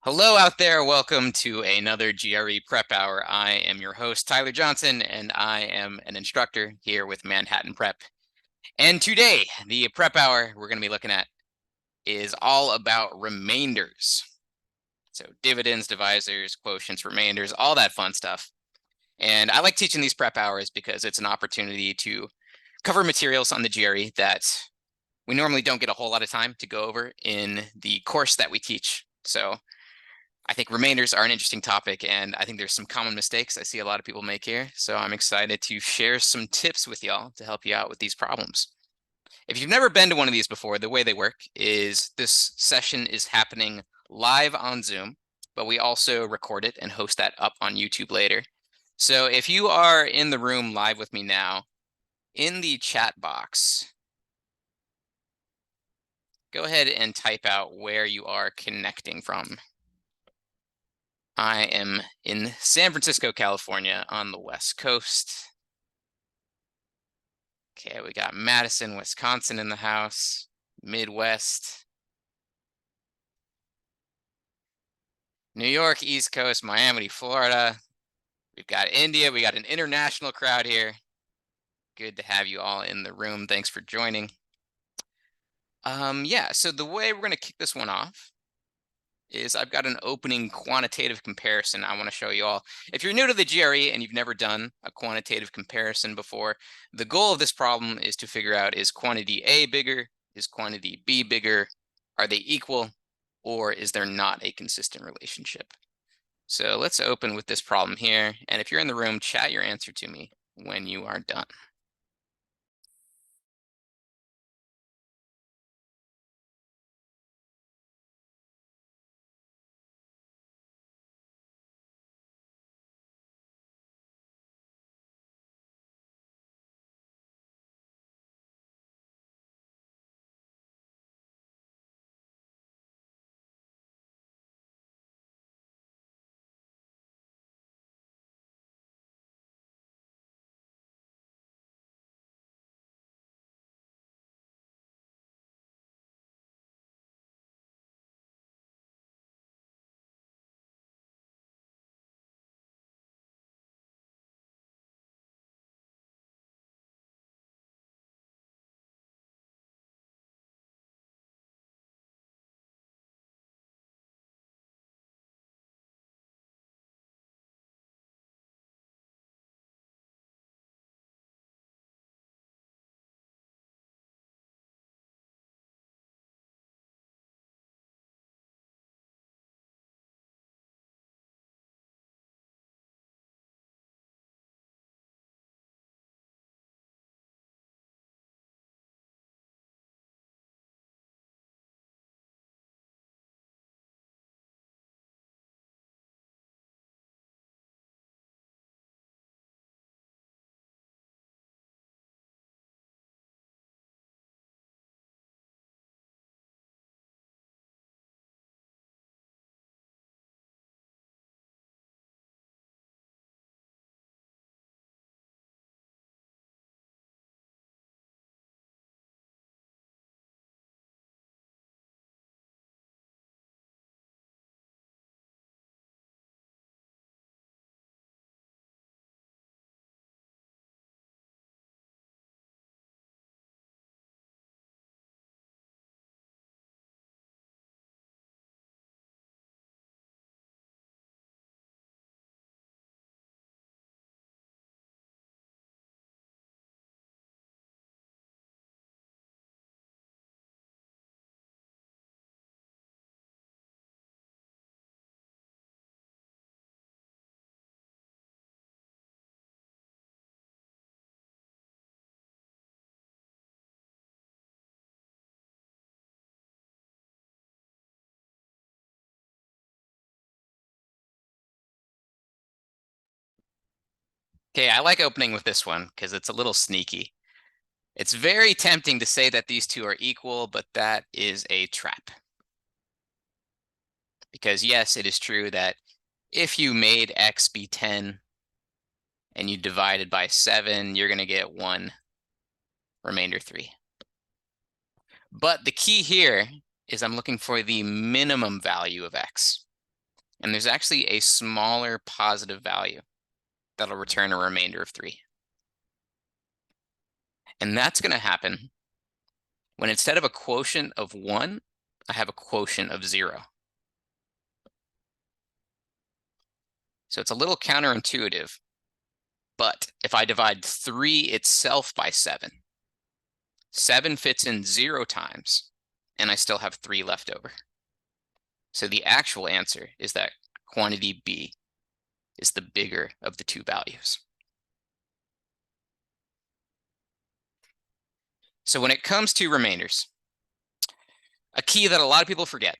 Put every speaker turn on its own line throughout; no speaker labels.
Hello out there. Welcome to another GRE Prep Hour. I am your host, Tyler Johnson, and I am an instructor here with Manhattan Prep. And today, the Prep Hour we're going to be looking at is all about remainders. So dividends, divisors, quotients, remainders, all that fun stuff. And I like teaching these Prep Hours because it's an opportunity to cover materials on the GRE that we normally don't get a whole lot of time to go over in the course that we teach. So I think remainders are an interesting topic, and I think there's some common mistakes I see a lot of people make here. So I'm excited to share some tips with y'all to help you out with these problems. If you've never been to one of these before, the way they work is this session is happening live on Zoom, but we also record it and host that up on YouTube later. So if you are in the room live with me now, in the chat box, go ahead and type out where you are connecting from. I am in San Francisco, California on the West Coast. Okay, we got Madison, Wisconsin in the house, Midwest, New York, East Coast, Miami, Florida. We've got India. We got an international crowd here. Good to have you all in the room. Thanks for joining. Yeah, so the way we're going to kick this one off is I've got an opening quantitative comparison I want to show you all. If you're new to the GRE and you've never done a quantitative comparison before, the goal of this problem is to figure out, is quantity A bigger? Is quantity B bigger? Are they equal? Or is there not a consistent relationship? So let's open with this problem here. And if you're in the room, chat your answer to me when you are done. Okay, I like opening with this one because it's a little sneaky. It's very tempting to say that these two are equal, but that is a trap. Because yes, it is true that if you made x be 10 and you divide it by 7, you're going to get 1, remainder 3. But the key here is I'm looking for the minimum value of x. And there's actually a smaller positive value that'll return a remainder of 3. And that's going to happen when instead of a quotient of 1, I have a quotient of 0. So it's a little counterintuitive, but if I divide 3 itself by 7, 7 fits in 0 times, and I still have 3 left over. So the actual answer is that quantity B is the bigger of the 2 values. So when it comes to remainders, a key that a lot of people forget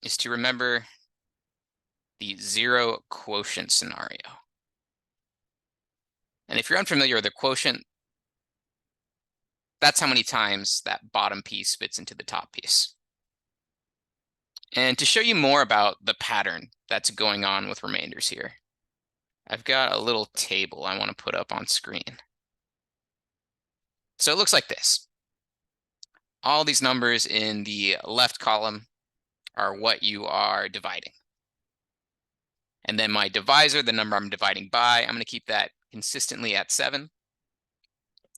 is to remember the 0 quotient scenario. And if you're unfamiliar with a quotient, that's how many times that bottom piece fits into the top piece. And to show you more about the pattern that's going on with remainders here, I've got a little table I want to put up on screen. So it looks like this. All these numbers in the left column are what you are dividing. And then my divisor, the number I'm dividing by, I'm going to keep that consistently at 7.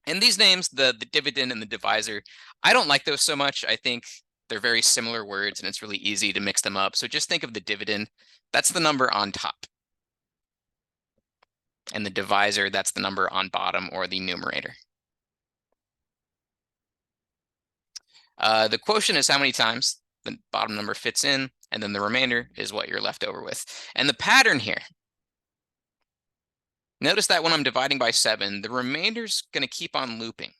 And these names, the dividend and the divisor, I don't like those so much. I think they're very similar words and it's really easy to mix them up. So just think of the dividend, that's the number on top. And the divisor, that's the number on bottom or the numerator. The quotient is how many times the bottom number fits in, and then the remainder is what you're left over with. And the pattern here, notice that when I'm dividing by 7, the remainder's going to keep on looping.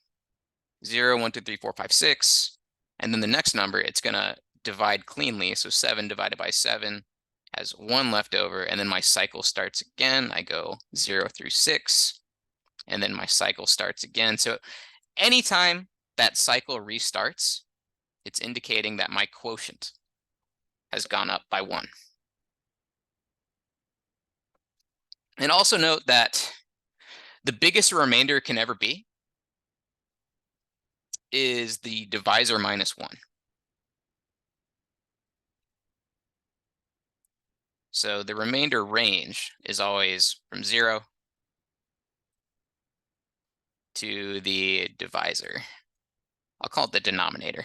0, 1, 2, 3, 4, 5, 6. And then the next number, it's going to divide cleanly. So 7 divided by 7 has 1 left over. And then my cycle starts again. I go 0 through 6. And then my cycle starts again. So anytime that cycle restarts, it's indicating that my quotient has gone up by 1. And also note that the biggest a remainder can ever be is the divisor minus 1. So the remainder range is always from 0 to the divisor. I'll call it the denominator,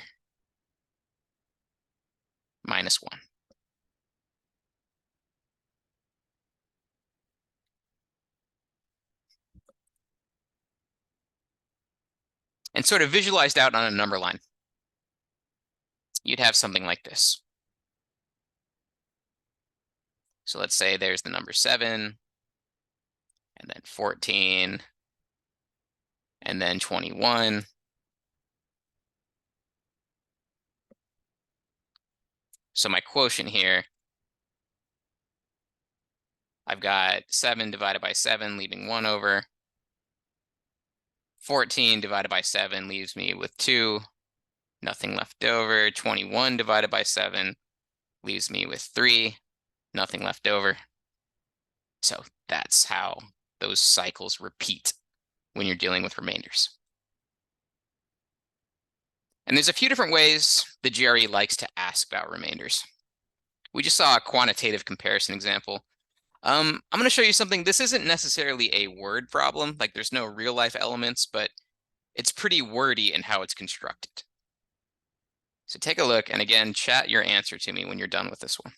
minus 1. And sort of visualized out on a number line, you'd have something like this. So let's say there's the number 7, and then 14, and then 21. So my quotient here, I've got 7 divided by 7, leaving 1 over. 14 divided by 7 leaves me with 2, nothing left over. 21 divided by 7 leaves me with 3, nothing left over. So that's how those cycles repeat when you're dealing with remainders. And there's a few different ways the GRE likes to ask about remainders. We just saw a quantitative comparison example. I'm going to show you something. This isn't necessarily a word problem, like there's no real life elements, but it's pretty wordy in how it's constructed. So take a look, and again, chat your answer to me when you're done with this one.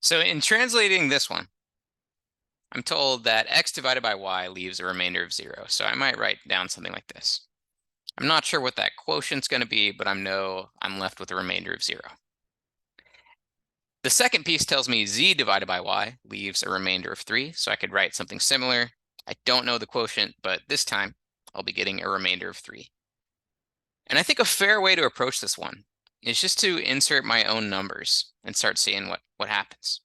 So in translating this one, I'm told that x divided by y leaves a remainder of 0. So I might write down something like this. I'm not sure what that quotient's going to be, but I know I'm left with a remainder of 0. The second piece tells me z divided by y leaves a remainder of 3, so I could write something similar. I don't know the quotient, but this time I'll be getting a remainder of 3. And I think a fair way to approach this one is just to insert my own numbers and start seeing what happens.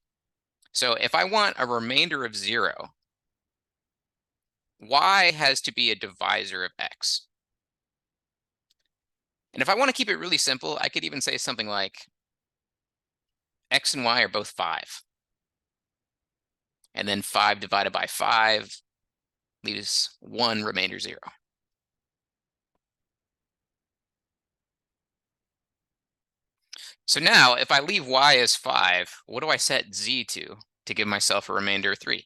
So if I want a remainder of 0, y has to be a divisor of x. And if I want to keep it really simple, I could even say something like x and y are both 5. And then 5 divided by 5 leaves 1 remainder 0. So now, if I leave y as 5, what do I set z to give myself a remainder of 3?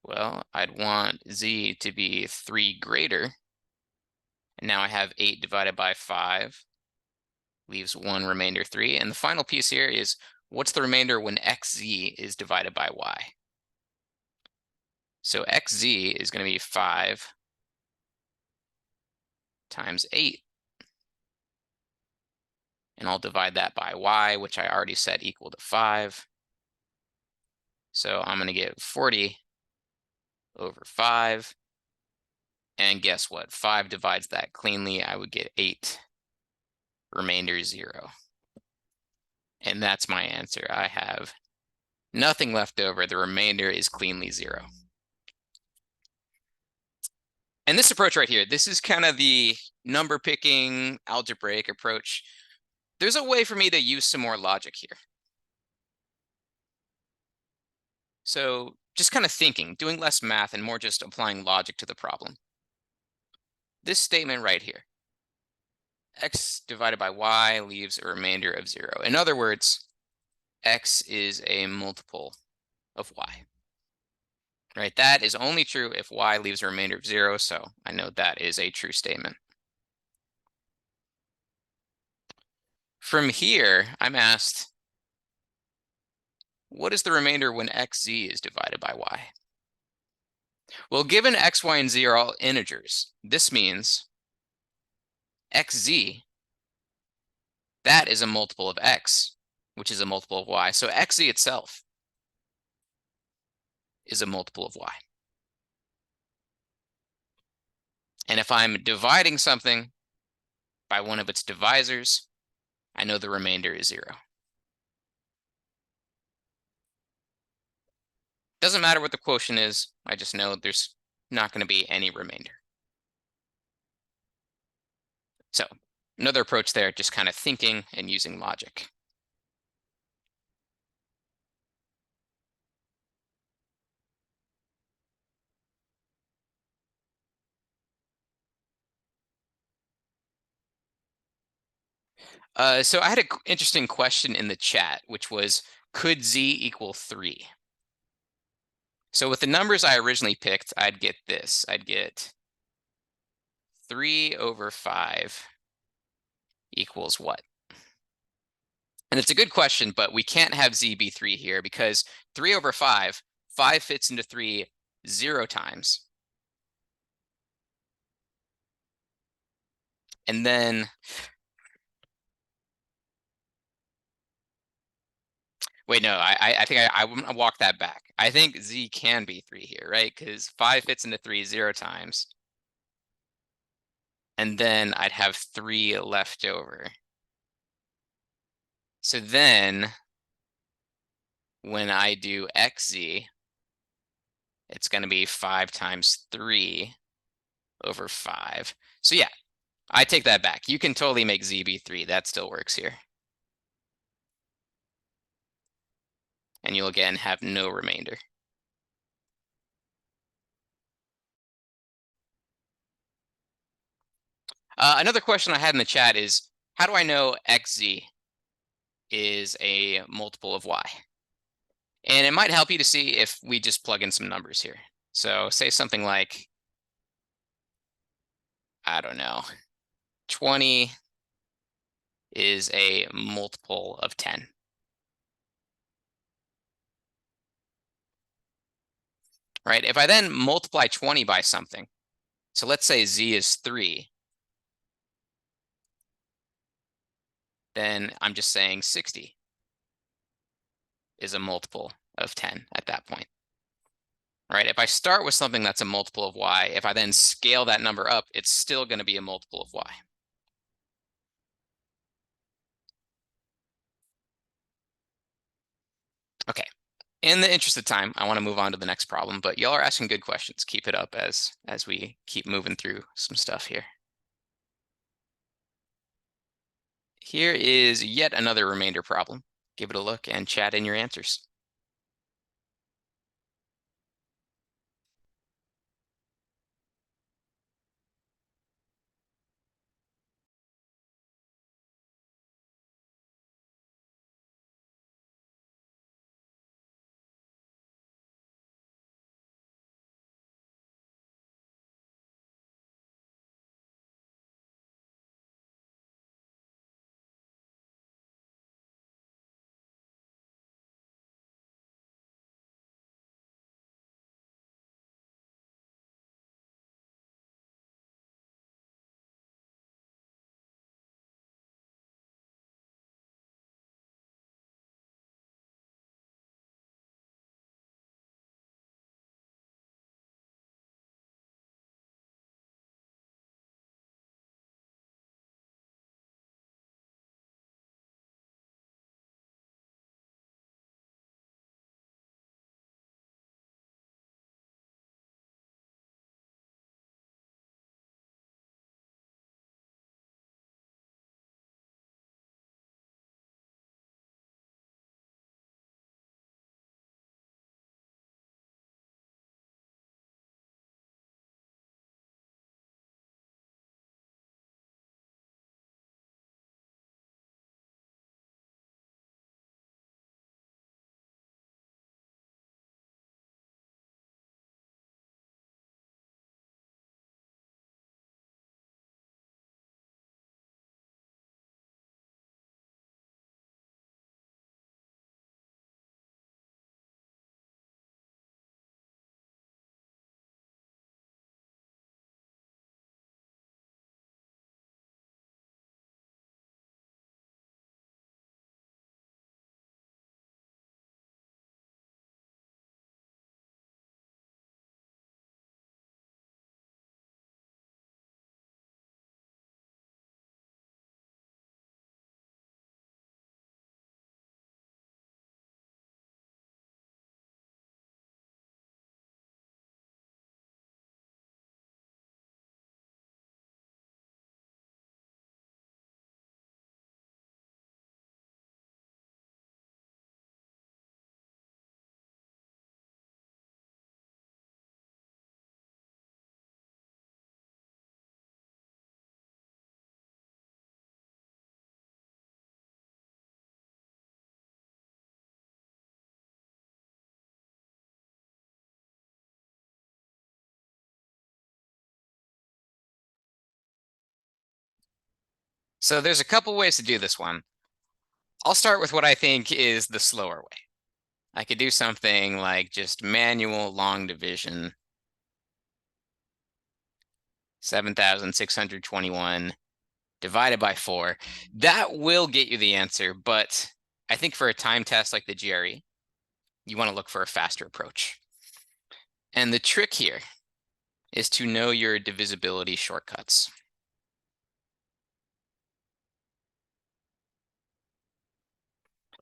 Well, I'd want z to be 3 greater. And now I have 8 divided by 5 leaves 1 remainder 3. And the final piece here is, what's the remainder when xz is divided by y? So xz is going to be 5 times 8. And I'll divide that by y, which I already set equal to 5. So I'm going to get 40 over 5. And guess what? 5 divides that cleanly. I would get 8, remainder 0. And that's my answer. I have nothing left over. The remainder is cleanly 0. And this approach right here, this is kind of the number picking algebraic approach. There's a way for me to use some more logic here. So just kind of thinking, doing less math and more just applying logic to the problem. This statement right here, x divided by y leaves a remainder of 0. In other words, x is a multiple of y. Right? That is only true if y leaves a remainder of 0, so I know that is a true statement. From here, I'm asked, what is the remainder when xz is divided by y? Well, given x, y, and z are all integers, this means xz, that is a multiple of x, which is a multiple of y. So xz itself is a multiple of y. And if I'm dividing something by one of its divisors, I know the remainder is 0. Doesn't matter what the quotient is, I just know there's not going to be any remainder. So another approach there, just kind of thinking and using logic. So I had an interesting question in the chat, which was, could z equal 3? So with the numbers I originally picked, I'd get this. I'd get 3 over 5 equals what? And it's a good question, but we can't have z be 3 here because 3 over 5, 5 fits into 3 0 times. And then, wait, no, I think I want to walk that back. I think z can be 3 here, right? Because 5 fits into 3 0 times. And then I'd have 3 left over. So then, when I do xz, it's going to be 5 times 3 over 5. So yeah, I take that back. You can totally make z be 3. That still works here. And you'll again have no remainder. Another question I had in the chat is, how do I know xz is a multiple of y? And it might help you to see if we just plug in some numbers here. So say something like, I don't know, 20 is a multiple of 10. right? If I then multiply 20 by something, so let's say z is 3, then I'm just saying 60 is a multiple of 10 at that point, right? If I start with something that's a multiple of y, if I then scale that number up, it's still going to be a multiple of y. Okay. In the interest of time, I want to move on to the next problem, but y'all are asking good questions. Keep it up as we keep moving through some stuff here. Here is yet another remainder problem. Give it a look and chat in your answers. So there's a couple ways to do this one. I'll start with what I think is the slower way. I could do something like just manual long division, 7,621 divided by 4. That will get you the answer, but I think for a time test like the GRE, you want to look for a faster approach. And the trick here is to know your divisibility shortcuts.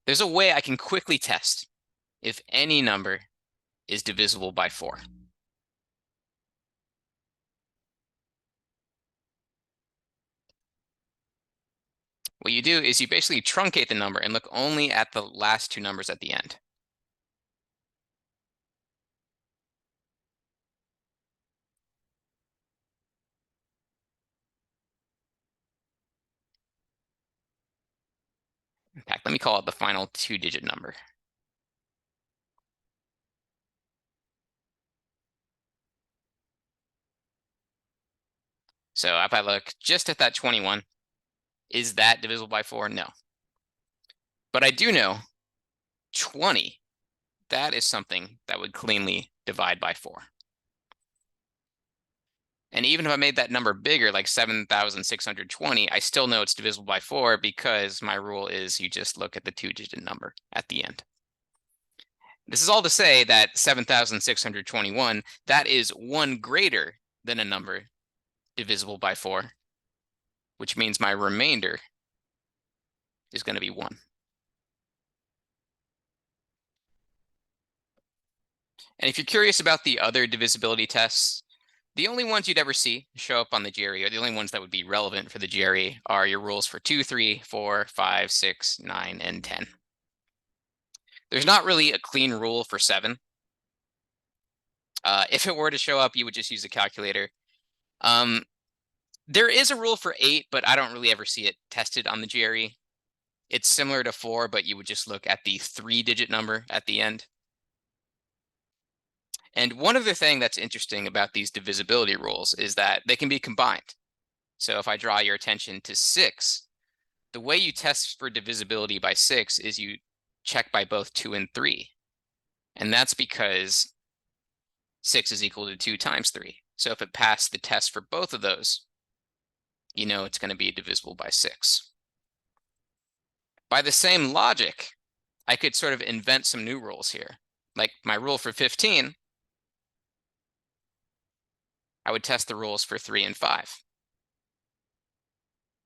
There's a way I can quickly test if any number is divisible by 4. What you do is you basically truncate the number and look only at the last two numbers at the end. In fact, let me call it the final two-digit number. So if I look just at that 21, is that divisible by 4? No. But I do know 20 that is something that would cleanly divide by 4. And even if I made that number bigger, like 7,620, I still know it's divisible by 4 because my rule is you just look at the 2-digit number at the end. This is all to say that 7,621, that is 1 greater than a number divisible by 4, which means my remainder is going to be 1. And if you're curious about the other divisibility tests, the only ones you'd ever see show up on the GRE, or the only ones that would be relevant for the GRE, are your rules for 2, 3, 4, 5, 6, 9, and 10. There's not really a clean rule for 7. If it were to show up, you would just use a calculator. There is a rule for 8, but I don't really ever see it tested on the GRE. It's similar to 4, but you would just look at the 3-digit number at the end. And one other thing that's interesting about these divisibility rules is that they can be combined. So if I draw your attention to 6, the way you test for divisibility by 6 is you check by both 2 and 3. And that's because 6 is equal to 2 times 3. So if it passed the test for both of those, you know it's going to be divisible by 6. By the same logic, I could sort of invent some new rules here. Like my rule for 15, I would test the rules for 3 and 5.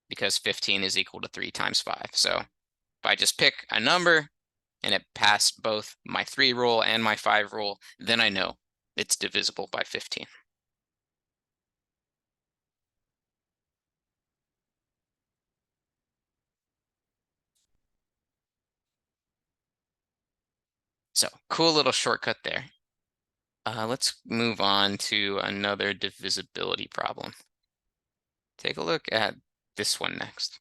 Because 15 is equal to 3 times 5. So if I just pick a number and it passed both my 3 rule and my 5 rule, then I know it's divisible by 15. So cool little shortcut there. Let's move on to another divisibility problem. Take a look at this one next.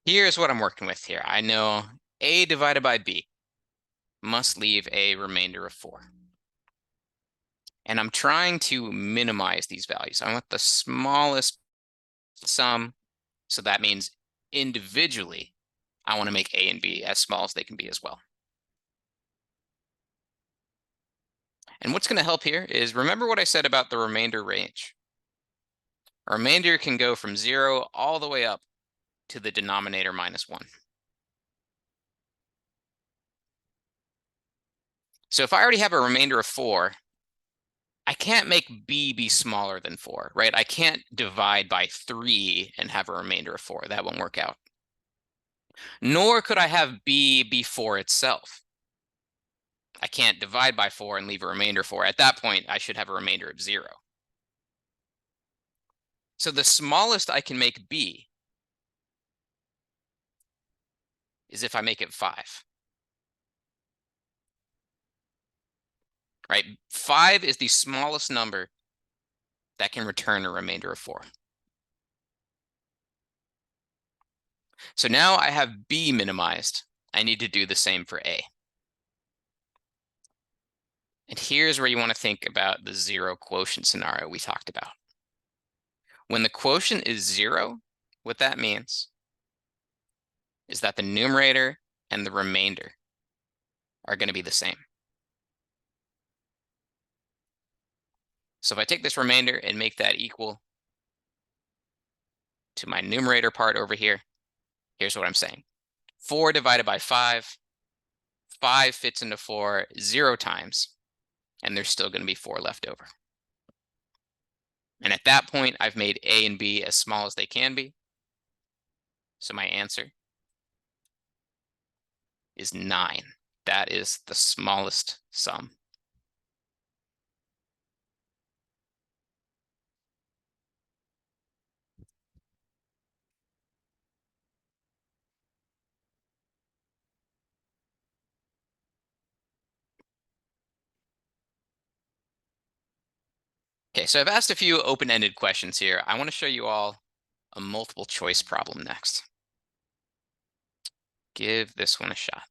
Here's what I'm working with here. I know A divided by B must leave a remainder of 4. And I'm trying to minimize these values. I want the smallest sum, so that means individually, I want to make A and B as small as they can be as well. And what's going to help here is remember what I said about the remainder range. A remainder can go from 0 all the way up to the denominator -1. So if I already have a remainder of 4, I can't make B be smaller than 4, right? I can't divide by 3 and have a remainder of 4. That won't work out. Nor could I have B be 4 itself. I can't divide by 4 and leave a remainder 4. At that point, I should have a remainder of 0. So the smallest I can make B is if I make it 5. Right? 5 is the smallest number that can return a remainder of 4. So now I have B minimized. I need to do the same for A. And here's where you want to think about the 0 quotient scenario we talked about. When the quotient is 0, what that means is that the numerator and the remainder are going to be the same. So if I take this remainder and make that equal to my numerator part over here, here's what I'm saying. 4 divided by 5, 5 fits into 4 0 times, and there's still going to be 4 left over. And at that point, I've made A and B as small as they can be. So my answer is 9. That is the smallest sum. Okay, so I've asked a few open-ended questions here. I want to show you all a multiple choice problem next. Give this one a shot.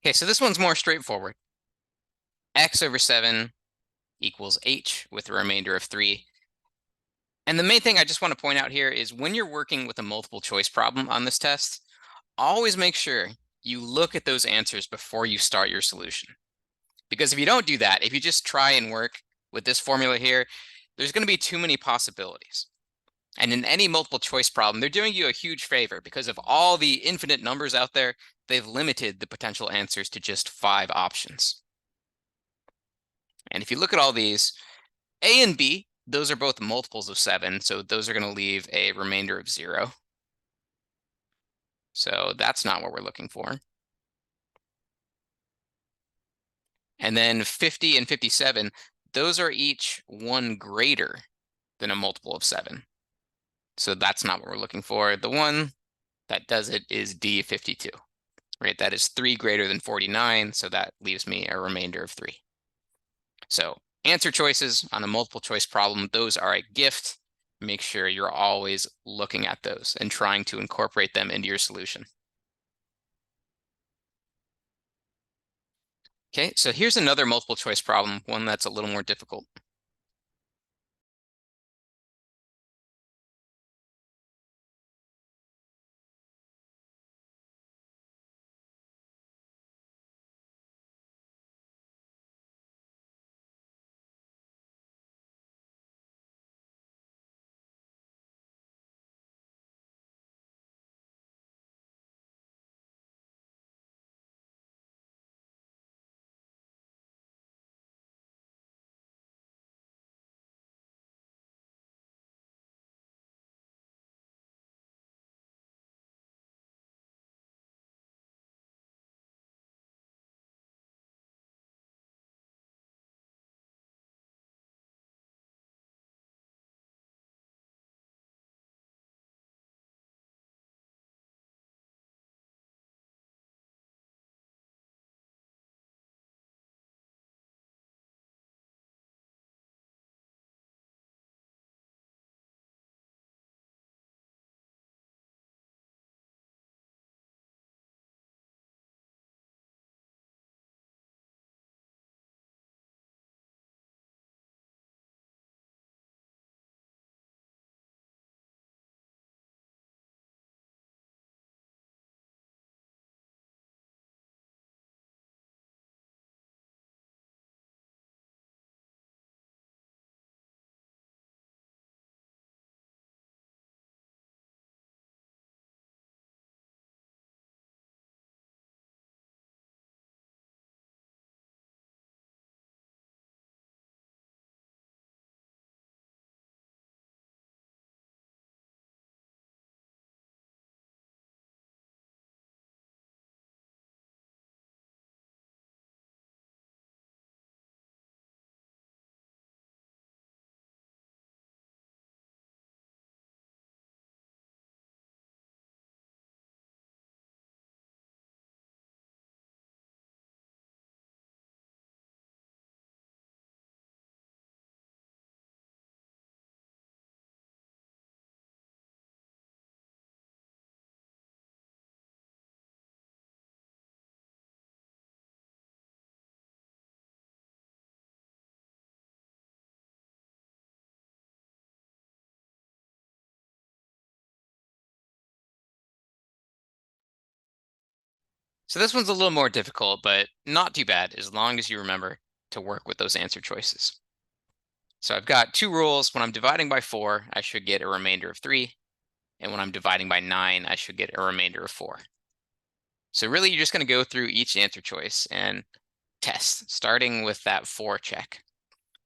Okay, so this one's more straightforward. X over 7 equals h with a remainder of 3. And the main thing I just want to point out here is when you're working with a multiple choice problem on this test, always make sure you look at those answers before you start your solution. Because if you don't do that, if you just try and work with this formula here, there's going to be too many possibilities. And in any multiple choice problem, they're doing you a huge favor because of all the infinite numbers out there, they've limited the potential answers to just 5 options. And if you look at all these, A and B those are both multiples of 7, so those are going to leave a remainder of 0. So that's not what we're looking for. And then 50 and 57, those are each 1 greater than a multiple of 7. So that's not what we're looking for. The one that does it is D52, right? That is 3 greater than 49, so that leaves me a remainder of 3. So answer choices on a multiple choice problem, those are a gift. Make sure you're always looking at those and trying to incorporate them into your solution. Okay, so here's another multiple choice problem, one that's a little more difficult. So this one's a little more difficult, but not too bad as long as you remember to work with those answer choices. So I've got 2 rules. When I'm dividing by 4, I should get a remainder of 3. And when I'm dividing by 9, I should get a remainder of 4. So really, you're just going to go through each answer choice and test, starting with that 4 check.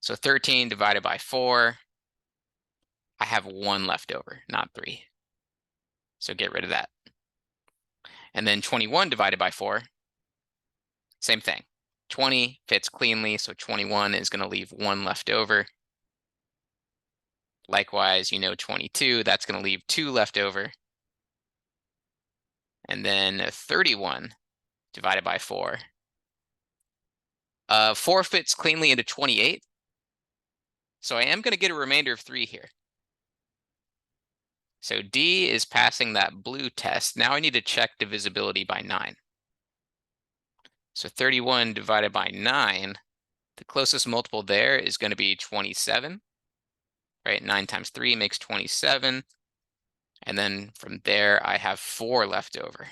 So 13 divided by 4, I have 1 left over, not 3. So get rid of that. And then 21 divided by 4, same thing. 20 fits cleanly, so 21 is going to leave 1 left over. Likewise, 22, that's going to leave 2 left over. And then 31 divided by 4. 4 fits cleanly into 28. So I am going to get a remainder of 3 here. So D is passing that blue test. Now I need to check divisibility by 9. So 31 divided by 9, the closest multiple there is going to be 27, right? 9 times 3 makes 27. And then from there, I have 4 left over.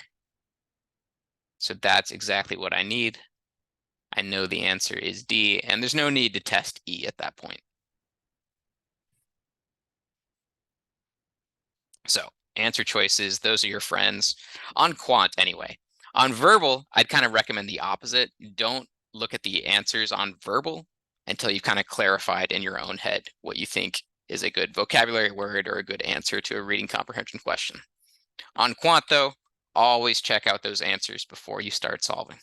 So that's exactly what I need. I know the answer is D, and there's no need to test E at that point. So answer choices, those are your friends. On quant, anyway. On verbal, I'd kind of recommend the opposite. Don't look at the answers on verbal until you've kind of clarified in your own head what you think is a good vocabulary word or a good answer to a reading comprehension question. On quant, though, always check out those answers before you start solving.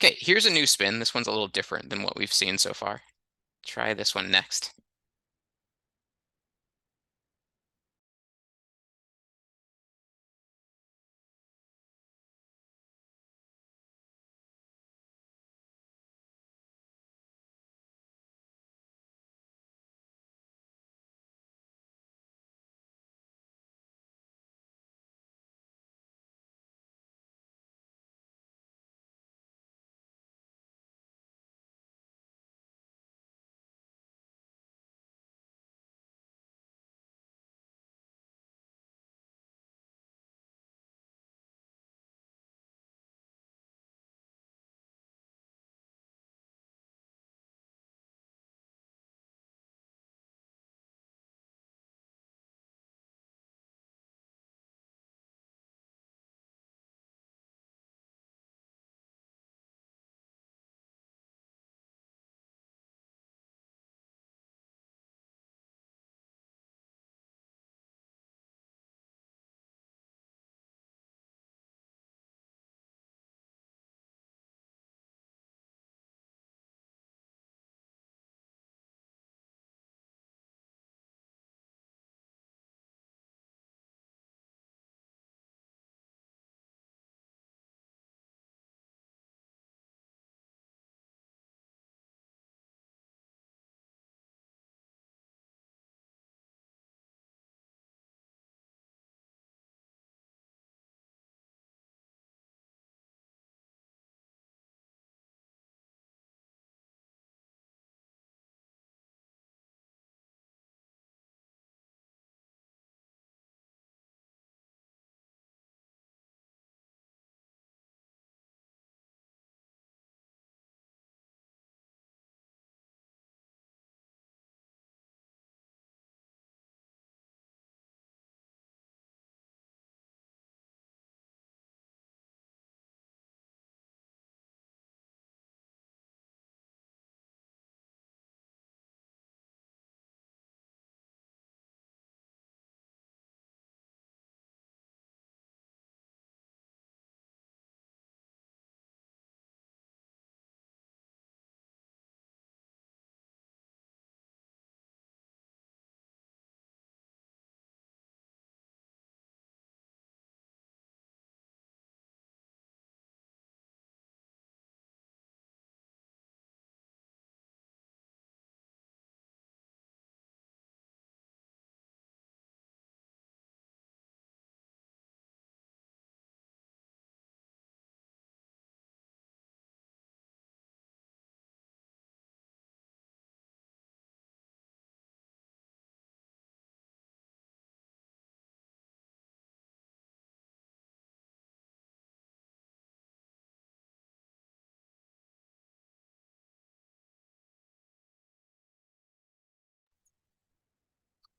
Okay, here's a new spin. This one's a little different than what we've seen so far. Try this one next.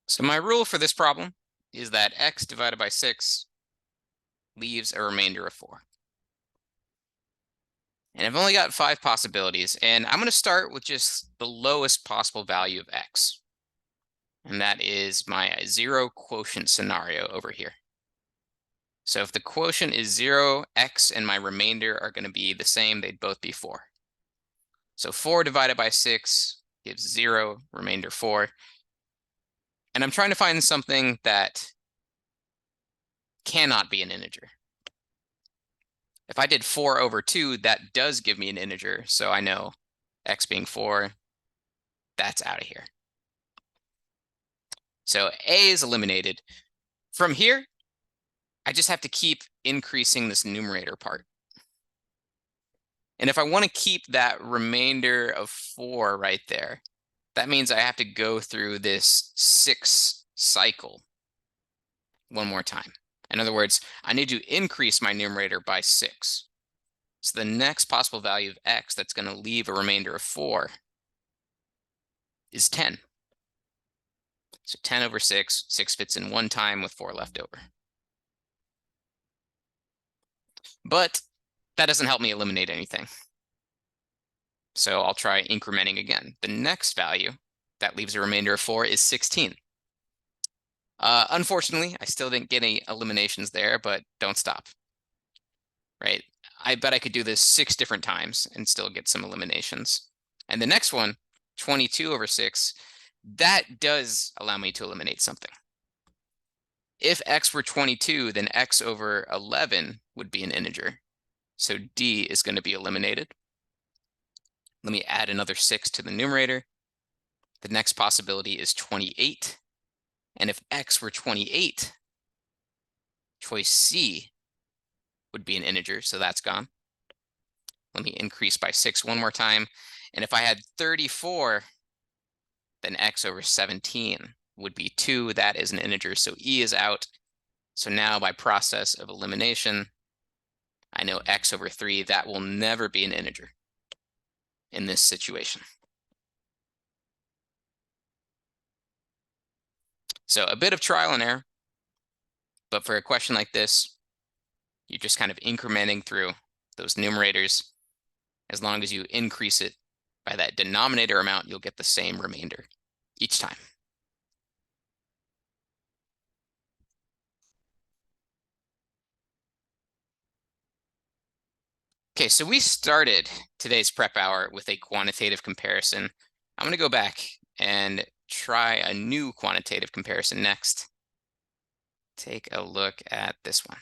So my rule for this problem is that x divided by 6 leaves a remainder of 4. And I've only got 5 possibilities, and I'm going to start with just the lowest possible value of x. And that is my 0 quotient scenario over here. So if the quotient is 0, x and my remainder are going to be the same. They'd both be 4. So 4 divided by 6 gives 0, remainder 4. And I'm trying to find something that cannot be an integer. If I did 4 over 2, that does give me an integer. So I know x being 4, that's out of here. So A is eliminated. From here, I just have to keep increasing this numerator part. And if I want to keep that remainder of 4 right there, that means I have to go through this 6 cycle one more time. In other words, I need to increase my numerator by 6. So the next possible value of x that's going to leave a remainder of 4 is 10. So 10 over 6, 6 fits in one time with 4 left over. But That doesn't help me eliminate anything. So I'll try incrementing again. The next value that leaves a remainder of 4 is 16. Unfortunately, I still didn't get any eliminations there, but don't stop, right? I bet I could do this 6 different times and still get some eliminations. And the next one, 22 over 6, that does allow me to eliminate something. If x were 22, then x over 11 would be an integer. So d is going to be eliminated. Let me add another 6 to the numerator. The next possibility is 28. And if x were 28, choice C would be an integer, so that's gone. Let me increase by 6 one more time. And if I had 34, then x over 17 would be 2. That is an integer, so E is out. So now by process of elimination, I know x over 3, that will never be an integer in this situation. So a bit of trial and error, but for a question like this, you're just kind of incrementing through those numerators. As long as you increase it by that denominator amount, you'll get the same remainder each time. Okay, so we started today's prep hour with a quantitative comparison. I'm going to go back and try a new quantitative comparison next. Take a look at this one.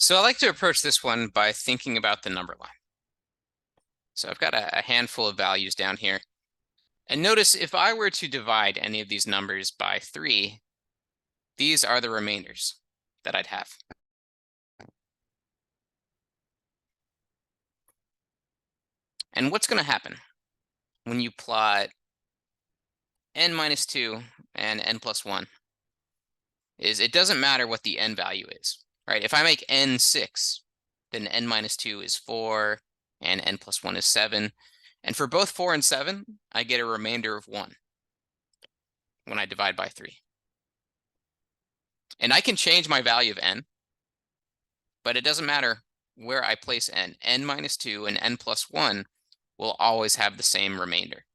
So I like to approach this one by thinking about the number line. So I've got a handful of values down here. And notice if I were to divide any of these numbers by 3, these are the remainders that I'd have. And what's going to happen when you plot n minus 2 and n plus 1 is it doesn't matter what the n value is, right? If I make n 6, then n minus 2 is 4 and n plus 1 is 7. And for both 4 and 7, I get a remainder of 1 when I divide by 3. And I can change my value of n, but it doesn't matter where I place n. n minus 2 and n plus 1 will always have the same remainder.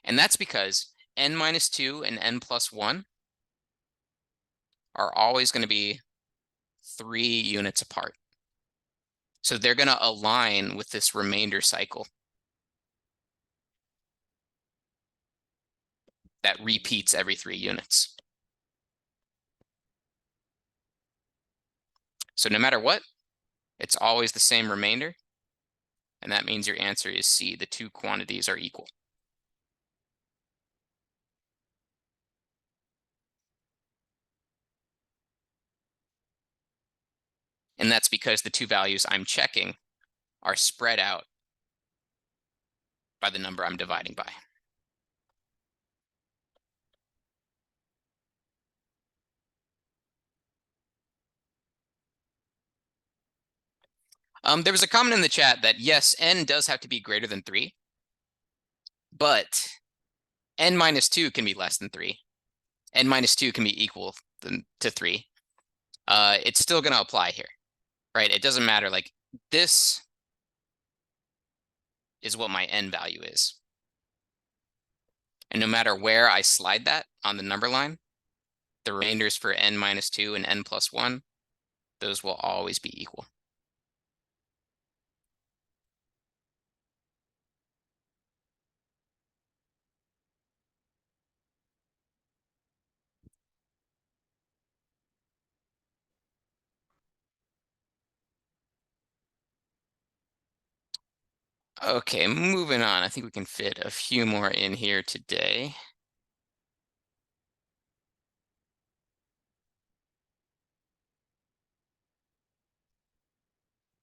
And that's because n minus 2 and n plus 1 are always going to be 3 units apart. So they're going to align with this remainder cycle that repeats every 3 units. So no matter what, it's always the same remainder. And that means your answer is C. The two quantities are equal. And that's because the two values I'm checking are spread out by the number I'm dividing by. There was a comment in the chat that yes, n does have to be greater than 3, but n minus 2 can be less than 3. N minus 2 can be equal to 3. It's still going to apply here, right? It doesn't matter. Like, this is what my n value is. And no matter where I slide that on the number line, the remainders for n minus 2 and n plus 1, those will always be equal. Okay, moving on. I think we can fit a few more in here today.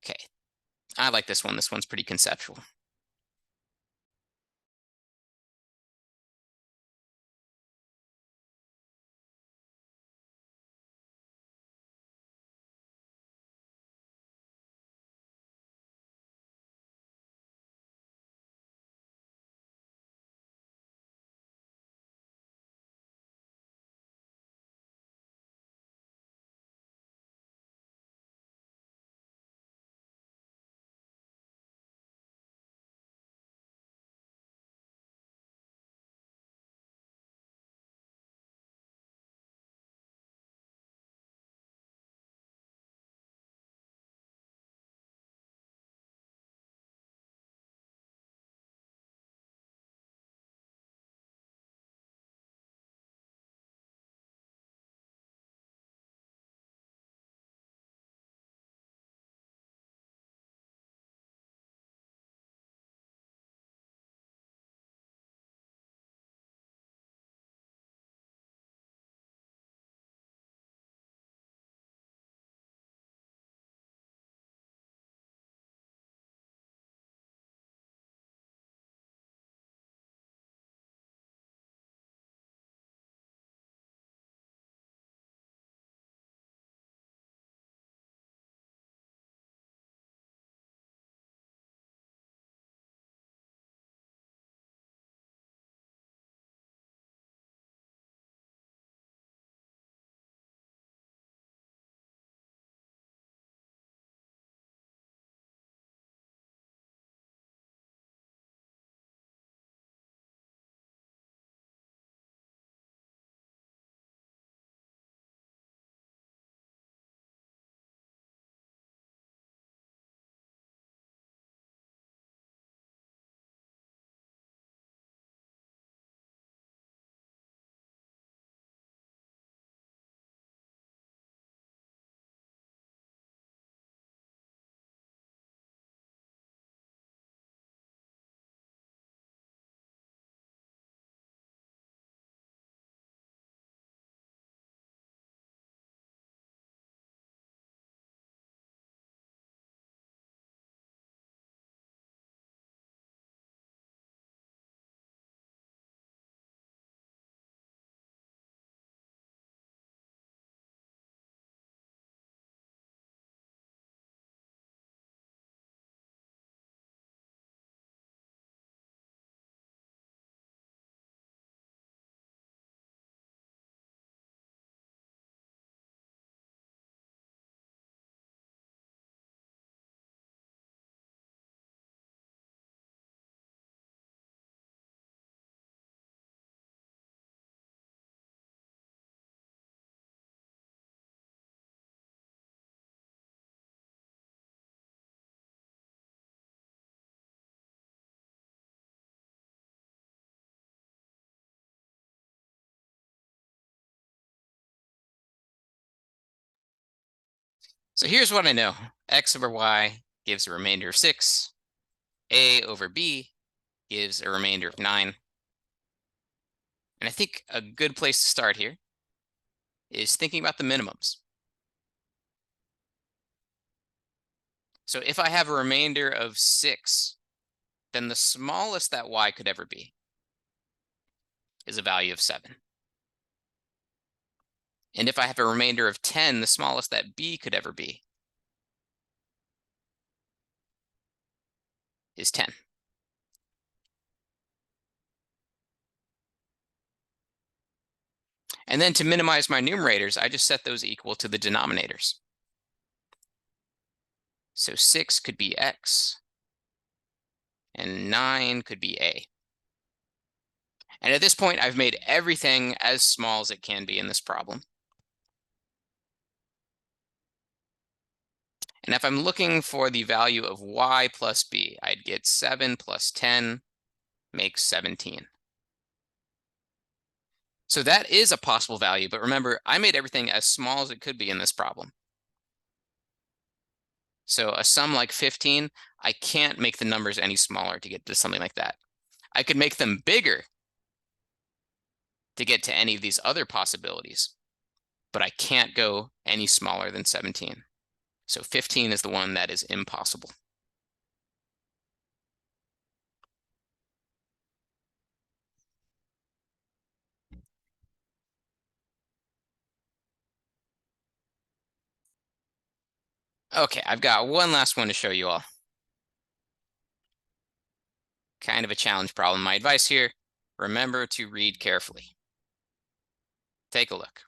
Okay, I like this one. This one's pretty conceptual. So here's what I know. X over Y gives a remainder of 6. A over B gives a remainder of 9. And I think a good place to start here is thinking about the minimums. So if I have a remainder of 6, then the smallest that Y could ever be is a value of 7. And if I have a remainder of 10, the smallest that B could ever be is 10. And then to minimize my numerators, I just set those equal to the denominators. So 6 could be X, and 9 could be A. And at this point, I've made everything as small as it can be in this problem. And if I'm looking for the value of Y plus B, I'd get 7 plus 10 makes 17. So that is a possible value, but remember, I made everything as small as it could be in this problem. So a sum like 15, I can't make the numbers any smaller to get to something like that. I could make them bigger to get to any of these other possibilities, but I can't go any smaller than 17. So 15 is the one that is impossible. Okay, I've got one last one to show you all. Kind of a challenge problem. My advice here, remember to read carefully. Take a look.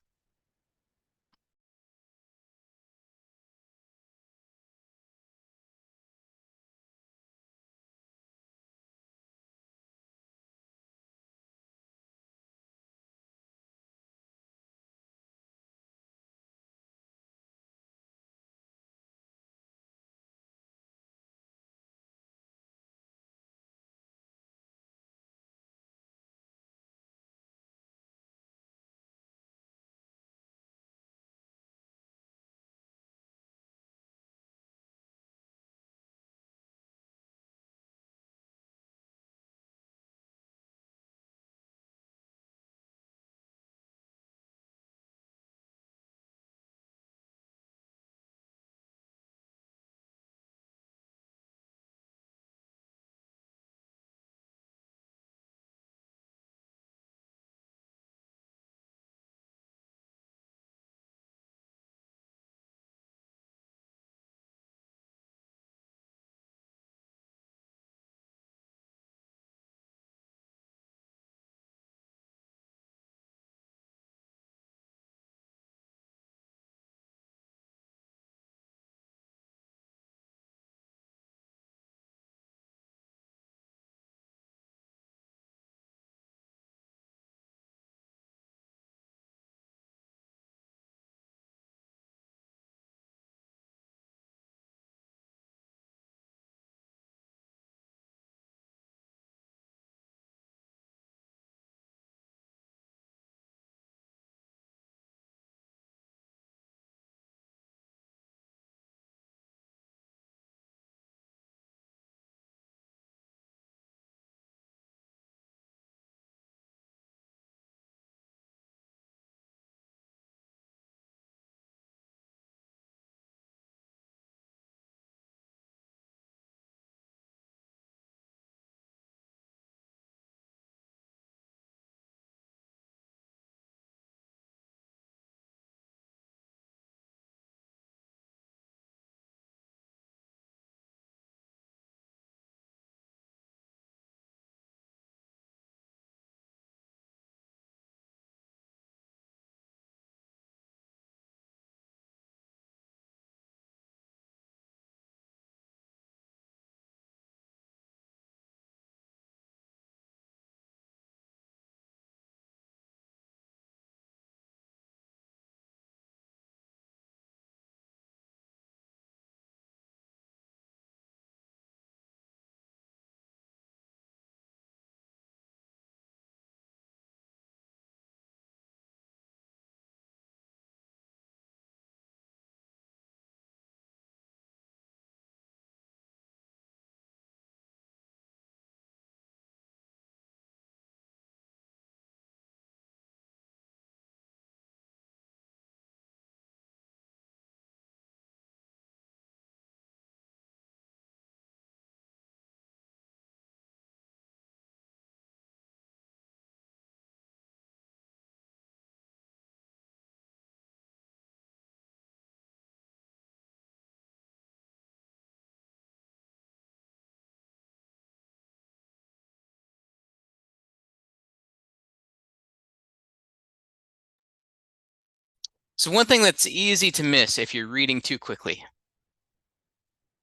So one thing that's easy to miss if you're reading too quickly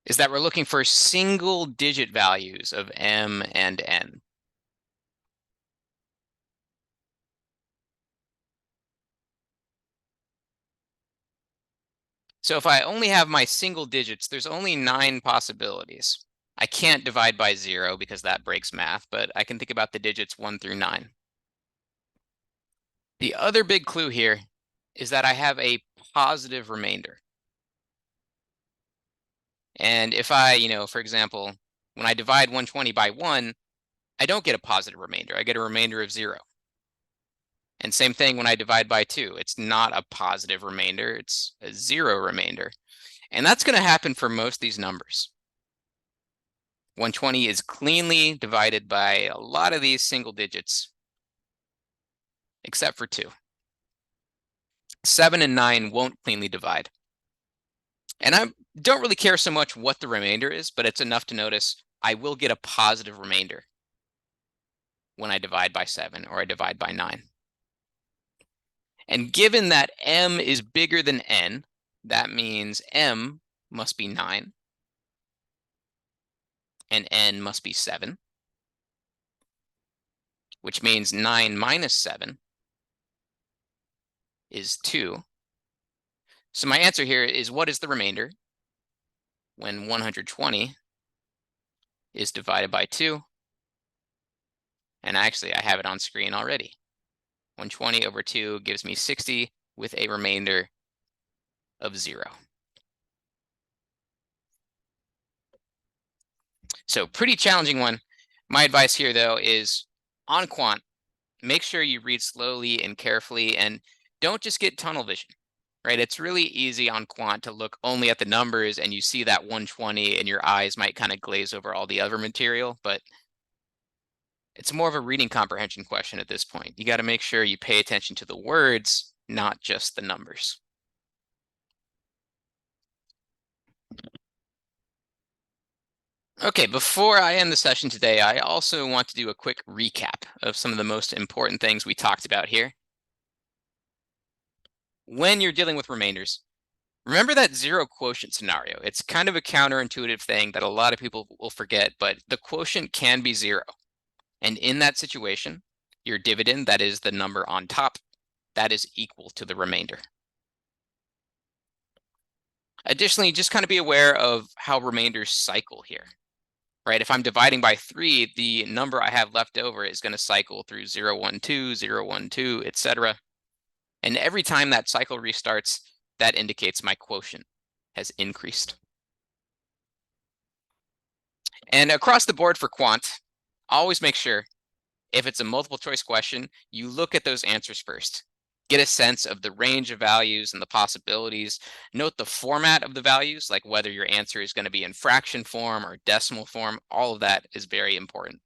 is that we're looking for single digit values of m and n. So if I only have my single digits, there's only 9 possibilities. I can't divide by 0 because that breaks math, but I can think about the digits 1 through 9. The other big clue here is that I have a positive remainder. And if I, for example, when I divide 120 by 1, I don't get a positive remainder. I get a remainder of 0. And same thing when I divide by 2. It's not a positive remainder. It's a 0 remainder. And that's going to happen for most of these numbers. 120 is cleanly divided by a lot of these single digits, except for 2. 7 and 9 won't cleanly divide. And I don't really care so much what the remainder is, but it's enough to notice I will get a positive remainder when I divide by 7 or I divide by 9. And given that m is bigger than n, that means m must be 9 and n must be 7, which means 9 minus 7 is 2. So my answer here is, what is the remainder when 120 is divided by 2? And actually, I have it on screen already. 120 over 2 gives me 60 with a remainder of 0. So pretty challenging one. My advice here, though, is on quant, make sure you read slowly and carefully and don't just get tunnel vision, right? It's really easy on quant to look only at the numbers and you see that 120 and your eyes might kind of glaze over all the other material, but it's more of a reading comprehension question at this point. You got to make sure you pay attention to the words, not just the numbers. Okay, before I end the session today, I also want to do a quick recap of some of the most important things we talked about here. When you're dealing with remainders, remember that zero quotient scenario. It's kind of a counterintuitive thing that a lot of people will forget, but the quotient can be 0. And in that situation, your dividend, that is the number on top, that is equal to the remainder. Additionally, just kind of be aware of how remainders cycle here, right? If I'm dividing by 3, the number I have left over is going to cycle through 0, 1, 2, 0, 1, 2, etc. And every time that cycle restarts, that indicates my quotient has increased. And across the board for quant, always make sure if it's a multiple choice question, you look at those answers first. Get a sense of the range of values and the possibilities. Note the format of the values, like whether your answer is going to be in fraction form or decimal form. All of that is very important.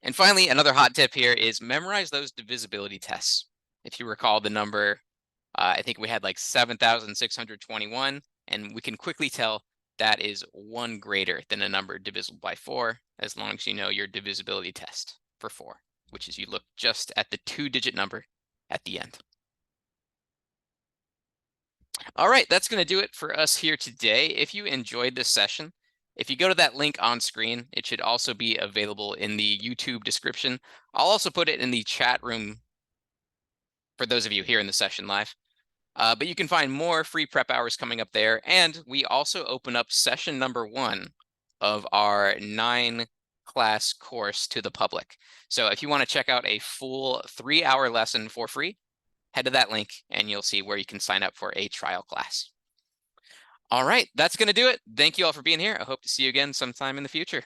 And finally, another hot tip here is memorize those divisibility tests. If you recall the number, I think we had like 7,621, and we can quickly tell that is 1 greater than a number divisible by 4, as long as you know your divisibility test for 4, which is you look just at the 2-digit number at the end. All right, that's going to do it for us here today. If you enjoyed this session, if you go to that link on screen, it should also be available in the YouTube description. I'll also put it in the chat room for those of you here in the session live. But you can find more free prep hours coming up there. And we also open up session number 1 of our 9-class course to the public. So if you want to check out a full 3-hour lesson for free, head to that link and you'll see where you can sign up for a trial class. All right, that's going to do it. Thank you all for being here. I hope to see you again sometime in the future.